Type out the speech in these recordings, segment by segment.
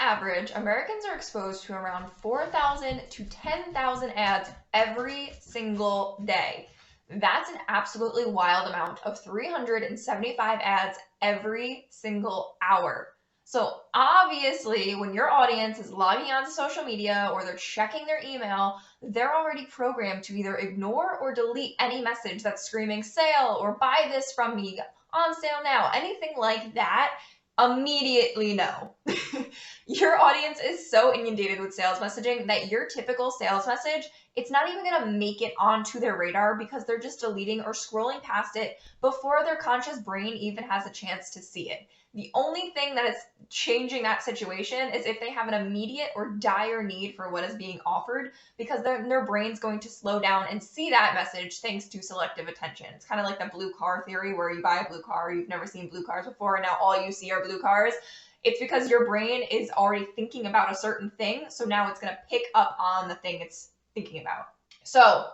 average, Americans are exposed to around 4,000 to 10,000 ads every single day. That's an absolutely wild amount of 375 ads every single hour. So obviously, when your audience is logging onto social media or they're checking their email, they're already programmed to either ignore or delete any message that's screaming sale or buy this from me, on sale now, anything like that. Immediately no. Your audience is so inundated with sales messaging that your typical sales message, it's not even going to make it onto their radar because they're just deleting or scrolling past it before their conscious brain even has a chance to see it. The only thing that is changing that situation is if they have an immediate or dire need for what is being offered, because their brain's going to slow down and see that message thanks to selective attention. It's kind of like the blue car theory where you buy a blue car, you've never seen blue cars before, and now all you see are blue cars. It's because your brain is already thinking about a certain thing, so now it's going to pick up on the thing it's thinking about. So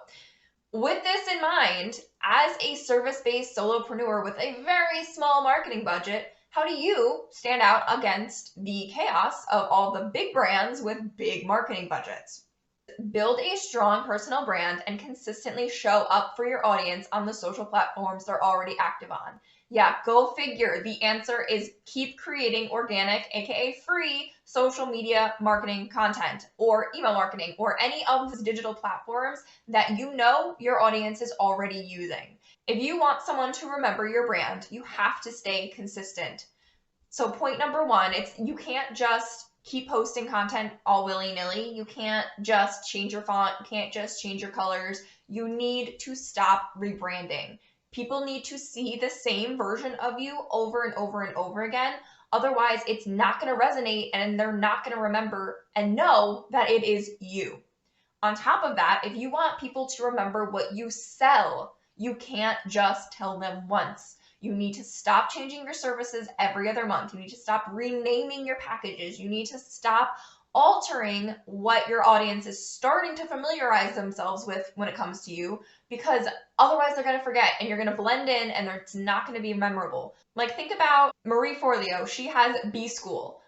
with this in mind, as a service-based solopreneur with a very small marketing budget, how do you stand out against the chaos of all the big brands with big marketing budgets? Build a strong personal brand and consistently show up for your audience on the social platforms they're already active on. Yeah, go figure. The answer is keep creating organic, aka free, social media marketing content or email marketing or any of these digital platforms that you know your audience is already using. If you want someone to remember your brand, you have to stay consistent. So point number one, it's you can't just keep posting content all willy-nilly. You can't just change your font. You can't just change your colors. You need to stop rebranding. People need to see the same version of you over and over and over again. Otherwise, it's not going to resonate and they're not going to remember and know that it is you. On top of that, if you want people to remember what you sell, you can't just tell them once. You need to stop changing your services every other month. You need to stop renaming your packages. You need to stop altering what your audience is starting to familiarize themselves with when it comes to you, because otherwise they're going to forget and you're going to blend in and it's not going to be memorable. Like think about Marie Forleo. She has B School.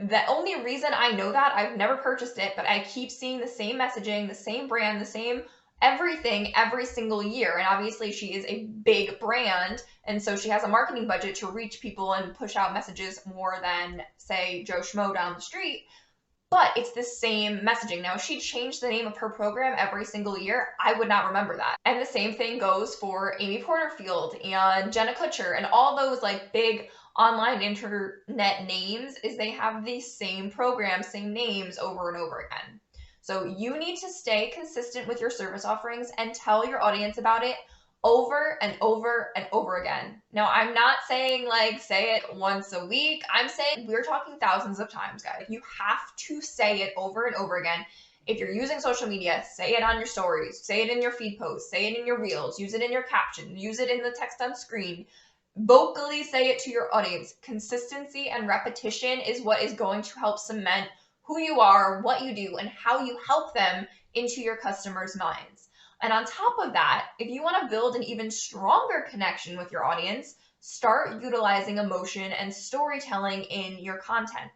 The only reason I know that, I've never purchased it, but I keep seeing the same messaging, the same brand, the same everything every single year. And obviously she is a big brand. And so she has a marketing budget to reach people and push out messages more than, say, Joe Schmo down the street. But it's the same messaging. Now, if she changed the name of her program every single year, I would not remember that. And the same thing goes for Amy Porterfield and Jenna Kutcher and all those like big online internet names, is they have the same program, same names over and over again. So you need to stay consistent with your service offerings and tell your audience about it over and over and over again. Now, I'm not saying like say it once a week. I'm saying we're talking thousands of times, guys. You have to say it over and over again. If you're using social media, say it on your stories, say it in your feed posts, say it in your reels, use it in your caption, use it in the text on screen. Vocally say it to your audience. Consistency and repetition is what is going to help cement who you are, what you do, and how you help them into your customers' minds. And on top of that, if you want to build an even stronger connection with your audience, start utilizing emotion and storytelling in your content.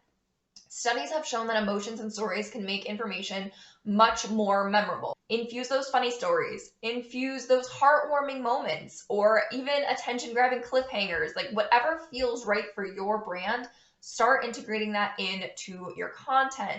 Studies have shown that emotions and stories can make information much more memorable. Infuse those funny stories, infuse those heartwarming moments, or even attention-grabbing cliffhangers, like whatever feels right for your brand. Start integrating that into your content.